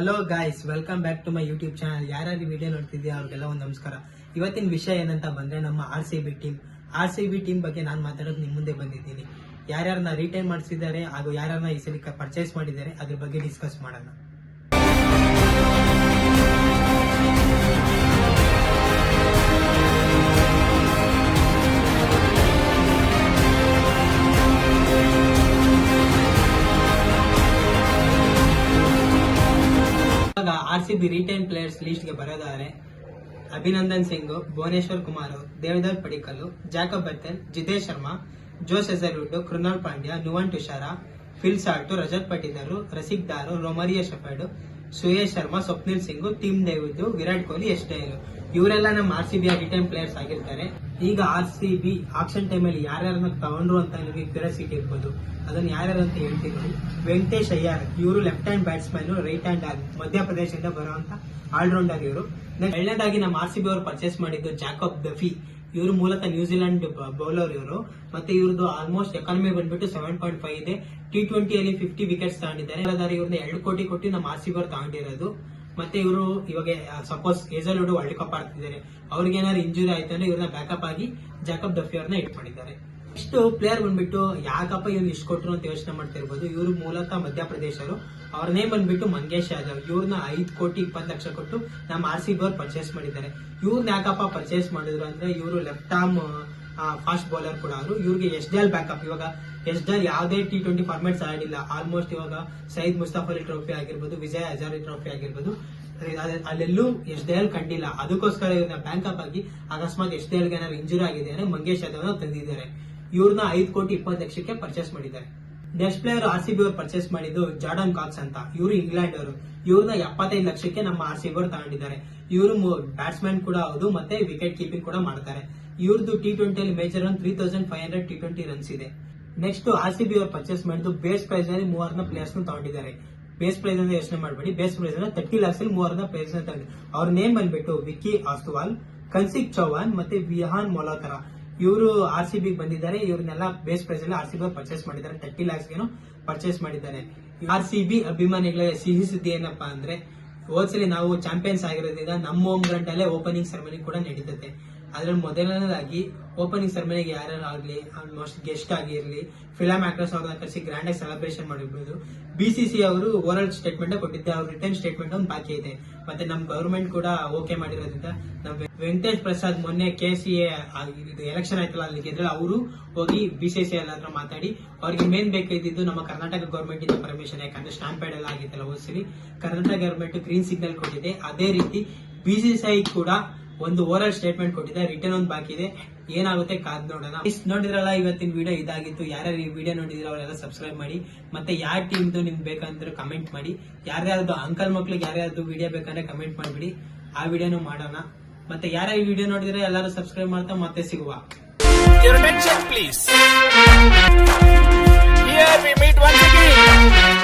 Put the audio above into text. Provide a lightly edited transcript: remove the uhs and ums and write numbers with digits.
Hello guys, welcome back to my YouTube channel. ಯಾರ್ಯಾರು video ನೋಡ್ತಿದ್ದೀರಾ ಅವ್ರಿಗೆಲ್ಲ ಒಂದು ನಮಸ್ಕಾರ. ಇವತ್ತಿನ ವಿಷಯ ಏನಂತ ಬಂದ್ರೆ ನಮ್ಮ ಆರ್ ಸಿ ಬಿ ಟೀಮ್ ಬಗ್ಗೆ ನಾನು ಮಾತಾಡೋದು ನಿಮ್ಮ ಮುಂದೆ ಬಂದಿದ್ದೀನಿ. ಯಾರ್ಯಾರನ್ನ ರಿಟೈನ್ ಮಾಡಿಸಿದ್ದಾರೆ ಹಾಗೂ ಯಾರ್ಯಾರನ್ನ ಈ ಸಲ ಪರ್ಚೇಸ್ ಮಾಡಿದ್ದಾರೆ ಅದ್ರ ಬಗ್ಗೆ ಡಿಸ್ಕಸ್ ಮಾಡೋಣ. R C B retain players list ಗೆ ಬರೋದಾದ್ರೆ Abhinandan Singh, Bhuvneshwar Kumar, Devdutt Padikkal, Jacob Bethell, Jitesh Sharma, Josh Hazlewood, Krunal Pandya, Nuwan Thushara, Phil Salt, Rajat Patidar, Rasikh Dar, Romario Shepherd, Suyash Sharma, Swapnil Singh, Tim David, Virat Kohli, ಎಸ್ಟೇಲ್ ಇವರೆಲ್ಲ ನಮ್ಮ R C B retain players ಆಗಿರ್ತಾರೆ. ಈಗ R C B auction time ಅಲ್ಲಿ ಯಾರ್ಯಾರನ್ನ ತಗೊಂಡ್ರು ಅಂತ ನಿಮಗೆ ಕ್ಯೂರಿಯಾಸಿಟಿ ಇರ್ಬೋದು. ಅದನ್ನ ಯಾರ್ಯಾರು ಅಂತ ಹೇಳ್ತೀನಿ. ವೆಂಕಟೇಶ್ ಅಯ್ಯರ್, ಇವರು left hand batsman, right hand ಮಧ್ಯಪ್ರದೇಶದಿಂದ ಬರುವಂತ ಆಲ್ರೌಂಡರ್ ಇವರು. ಎರಡನೇದಾಗಿ ನಮ್ಮ ಆರ್ ಸಿ ಬಿ ಅವರು ಪರ್ಚೇಸ್ ಮಾಡಿದ್ದು ಜಾಕಬ್ ಡಫಿ. ಇವರು ಮೂಲತಃ ನ್ಯೂಜಿಲೆಂಡ್ ಬೌಲರ್ ಇವರು. ಮತ್ತೆ ಇವ್ರದ್ದು ಆಲ್ಮೋಸ್ಟ್ ಎಕಾನಮಿ ಬಂದ್ಬಿಟ್ಟು 7.5 ಇದೆ. T20 ಅಲ್ಲಿ 50 ವಿಕೆಟ್ಸ್ ತಗೊಂಡಿದ್ದಾರೆ. ಇವ್ರನ್ನ 2 ಕೋಟಿ ಕೊಟ್ಟು ನಮ್ಮ ಆರ್ ಸಿ ಬಿ ಅವರು ತಗೊಂಡಿರೋದು. ಮತ್ತೆ ಇವರು ಇವಾಗ ಸಪೋಸ್ ಹೇಜಲ್ವುಡ್ ವರ್ಲ್ಡ್ ಕಪ್ ಆಡ್ತಿದ್ದಾರೆ, ಅವ್ರಿಗೆ ಏನಾದ್ರು ಇಂಜುರಿ ಆಯ್ತು ಅಂದ್ರೆ ಇವ್ರನ್ನ ಬ್ಯಾಕಪ್ ಆಗಿ ಜಾಕಬ್ ಡಫಿ ಅವ್ರನ್ನ ಇಟ್ಕೊಂಡಿದ್ದಾರೆ. ಇಷ್ಟು ಪ್ಲೇಯರ್ ಬಂದ್ಬಿಟ್ಟು ಯಾಕಪ್ಪ ಇವ್ರು ಇಷ್ಟು ಕೊಟ್ಟರು ಅಂತ ಯೋಚನೆ ಮಾಡ್ತಿರ್ಬೋದು. ಇವರು ಮೂಲತಃ ಮಧ್ಯಪ್ರದೇಶರು. ಅವ್ರ ನೇಮ್ ಬಂದ್ಬಿಟ್ಟು ಮಂಗೇಶ್ ಯಾದವ್. ಇವ್ರನ್ನ 5 ಕೋಟಿ 20 ಲಕ್ಷ ಕೊಟ್ಟು ನಮ್ಮ ಆರ್ ಸಿ ಬಿ ಅವ್ರು ಪರ್ಚೇಸ್ ಮಾಡಿದ್ದಾರೆ. ಇವ್ರನ್ನ ಯಾಕಪ್ಪ ಪರ್ಚೇಸ್ ಮಾಡಿದ್ರು ಅಂದ್ರೆ ಇವರು ಲೆಫ್ಟ್ ಆರ್ಮ್ ಫಾಸ್ಟ್ ಬೌಲರ್ ಕೂಡ ಅವರು. ಇವ್ರಿಗೆ ಎಸ್ಡಲ್ ಬ್ಯಾಕಪ್. ಇವಾಗ ಎಸ್ಡಲ್ ಯಾವುದೇ T20 ಫಾರ್ಮ್ಯಾಟ್ಸ್ ಆಡಿಲ್ಲ. ಆಲ್ಮೋಸ್ಟ್ ಇವಾಗ ಸೈಯದ್ ಮುಸ್ತಫ್ ಅಲಿ ಟ್ರೋಫಿ ಆಗಿರ್ಬೋದು, ವಿಜಯ್ ಹಜಾರೆ ಟ್ರೋಫಿ ಆಗಿರ್ಬೋದು, ಅಲ್ಲೆಲ್ಲೂ ಎಸ್ಡಲ್ ಕಂಡಿಲ್ಲ. ಅದಕ್ಕೋಸ್ಕರ ಇವ್ರನ್ನ ಬ್ಯಾಕಪ್ ಆಗಿ ಅಕಸ್ಮಾತ್ ಎಸ್ಡಲ್ಗೆ ಏನಾದ್ರು ಇಂಜುರಿ ಆಗಿದೆ ಅಂದ್ರೆ ಮಂಗೇಶ್ ಯಾದವ್ ತಂದಿದ್ದಾರೆ. ಇವ್ರನ್ನ 5 ಕೋಟಿ 20 ಲಕ್ಷಕ್ಕೆ ಪರ್ಚೇಸ್ ಮಾಡಿದ್ದಾರೆ. Next player R C B ಅವರು ಪರ್ಚೇಸ್ ಮಾಡಿದ್ದು ಜಾರ್ಡನ್ ಕಾಕ್ಸ್ ಅಂತ. ಇವರು ಇಂಗ್ಲೆಂಡ್ ಅವರು. ಇವ್ರನ್ನ 75 ಲಕ್ಷಕ್ಕೆ ನಮ್ಮ ಆರ್ ಸಿ ಬಿ ಅವರು ತಗೊಂಡಿದ್ದಾರೆ. ಇವರು ಬ್ಯಾಟ್ಸ್ಮನ್ ಕೂಡ ಹೌದು, ಮತ್ತೆ ವಿಕೆಟ್ ಕೀಪಿಂಗ್ ಕೂಡ ಮಾಡ್ತಾರೆ. ಇವ್ರದ್ದು T20 ಅಲ್ಲಿ ಮೇಜರ್ ರನ್ 3500 T20 ರನ್ಸ್ ಇದೆ. ನೆಕ್ಸ್ಟ್ ಆರ್ ಸಿ ಬಿ ಅವರು ಪರ್ಚೇಸ್ ಮಾಡಿದ್ದು ಬೇಸ್ ಪ್ರೈಸ್ ನಲ್ಲಿ 3 ಪ್ಲೇಯರ್ಸ್ ತಗೊಂಡಿದ್ದಾರೆ. ಬೇಸ್ ಪ್ರೈಸ್ ಅಂತ ಯೋಚನೆ ಮಾಡಬೇಡಿ. ಬೇಸ್ ಪ್ರೈಸ್ 30 lakhs ಅಲ್ಲಿ 3 ಪ್ಲೇಯರ್ಸ್ ತಗೊಂಡಿದ್ದಾರೆ. ಅವ್ರ ನೇಮ್ ಬಂದ್ಬಿಟ್ಟು ವಿಕ್ಕಿ ಆಸ್ವಾಲ್, ಕನ್ಸಿಕ್ ಚೌಹಾನ್ ಮತ್ತೆ ವಿಹಾನ್ ಮೊಲಾತರ. ಇವರು ಆರ್ ಸಿ ಬಿ ಬಂದಿದ್ದಾರೆ. ಇವ್ರನ್ನೆಲ್ಲ ಬೇಸ್ ಪ್ರೈಸ್ ಅಲ್ಲಿ ಆರ್ ಸಿ ಬಿ ಪರ್ಚೇಸ್ ಮಾಡಿದ್ದಾರೆ. 30 lakhs ಗೆ ಪರ್ಚೇಸ್ ಮಾಡಿದ್ದಾರೆ. ಆರ್ ಸಿ ಬಿ ಅಭಿಮಾನಿಗಳಿಗೆ ಸಿಹಿ ಸುದ್ದಿ ಏನಪ್ಪಾ ಅಂದ್ರೆ, ಹೋದ್ಸಲಿ ನಾವು ಚಾಂಪಿಯನ್ಸ್ ಆಗಿರೋದ್ರಿಂದ ನಮ್ಮ ಹೋಮ್ ಗ್ರೌಂಡ್ ಅಲ್ಲೇ ಓಪನಿಂಗ್ ಸೆರೆಮನಿ ಕೂಡ ನಡೀತದೆ. ಅದ್ರಲ್ಲಿ ಮೊದಲನೇದಾಗಿ ಓಪನಿಂಗ್ ಸೆರೆಮನಿಗೆ ಯಾರ್ಯಾರು ಆಗ್ಲಿ, ಆಲ್ಮೋಸ್ಟ್ ಗೆಸ್ಟ್ ಆಗಿರ್ಲಿ, ಫಿಲಂ ಆಕ್ಟರ್ಸ್ ಅವ್ರನ್ನ ಕರೆಸಿ ಗ್ರ್ಯಾಂಡ್ ಆಗಿ ಸೆಲೆಬ್ರೇಷನ್ ಮಾಡಿರ್ಬೋದು. BCC ಅವರು ಓರಲ್ ಸ್ಟೇಟ್ಮೆಂಟ್ ಕೊಟ್ಟಿದ್ದೆ. ಅವ್ರ ರಿಟರ್ನ್ ಸ್ಟೇಟ್ಮೆಂಟ್ ಒಂದು ಬಾಕಿ ಇದೆ. ಮತ್ತೆ ನಮ್ ಗವರ್ಮೆಂಟ್ ಕೂಡ ಓಕೆ ಮಾಡಿರೋದ್ರಿಂದ ನಮ್ ವೆಂಕಟೇಶ್ ಪ್ರಸಾದ್ ಮೊನ್ನೆ KCA ಎಲೆಕ್ಷನ್ ಆಯ್ತಲ್ಲ, ಅಲ್ಲಿ ಗೆದ್ರೆ ಅವರು ಹೋಗಿ BCCI ಹತ್ರ ಮಾತಾಡಿ ಅವ್ರಿಗೆ ಮೇನ್ ಬೇಕಾಗಿದ್ದು ನಮ್ಮ ಕರ್ನಾಟಕ ಗವರ್ಮೆಂಟ್ ಇಂದ ಪರ್ಮಿಷನ್. ಯಾಕಂದ್ರೆ ಸ್ಟಾಂಪ್ ಪ್ಯಾಡ್ ಎಲ್ಲ ಆಗಿತ್ತಲ್ಲ ಹೋದ್ಸಲಿ, ಕರ್ನಾಟಕ ಗವರ್ಮೆಂಟ್ ಗ್ರೀನ್ ಸಿಗ್ನಲ್ ಕೊಟ್ಟಿದೆ. ಅದೇ ರೀತಿ BCCI ಕೂಡ ಒಂದು ಓರಲ್ ಸ್ಟೇಟ್ಮೆಂಟ್ ಕೊಟ್ಟಿದೆ. ರಿಟರ್ನ್ ಒಂದು ಬಾಕಿ ಇದೆ. ಏನಾಗುತ್ತೆ ಕಾದ್ ನೋಡೋಣ. ನೋಡಿದ್ರಲ್ಲ, ಇವತ್ತಿನ ವಿಡಿಯೋ ಇದಾಗಿತ್ತು. ಯಾರ್ಯಾರು ಈ ವಿಡಿಯೋ ನೋಡಿದ್ರೆ ಅವರೆಲ್ಲ ಸಬ್ಸ್ಕ್ರೈಬ್ ಮಾಡಿ. ಮತ್ತೆ ಯಾವ ಟೀಮ್ದು ನಿಮ್ಗೆ ಬೇಕಂದ್ರೆ ಕಮೆಂಟ್ ಮಾಡಿ. ಯಾರ್ಯಾರ್ದು ಅಂಕಲ್ ಮಕ್ಳಿಗೆ ಯಾರ್ಯಾರ್ದು ವಿಡಿಯೋ ಬೇಕಂದ್ರೆ ಕಮೆಂಟ್ ಮಾಡ್ಬಿಡಿ, ಆ ವಿಡಿಯೋನು ಮಾಡೋಣ. ಮತ್ತೆ ಯಾರ್ಯಾರು ಈ ವಿಡಿಯೋ ನೋಡಿದ್ರೆ ಎಲ್ಲರೂ ಸಬ್ಸ್ಕ್ರೈಬ್ ಮಾಡ್ತಾ ಮತ್ತೆ ಸಿಗುವ. Your attention please. Here we meet once again.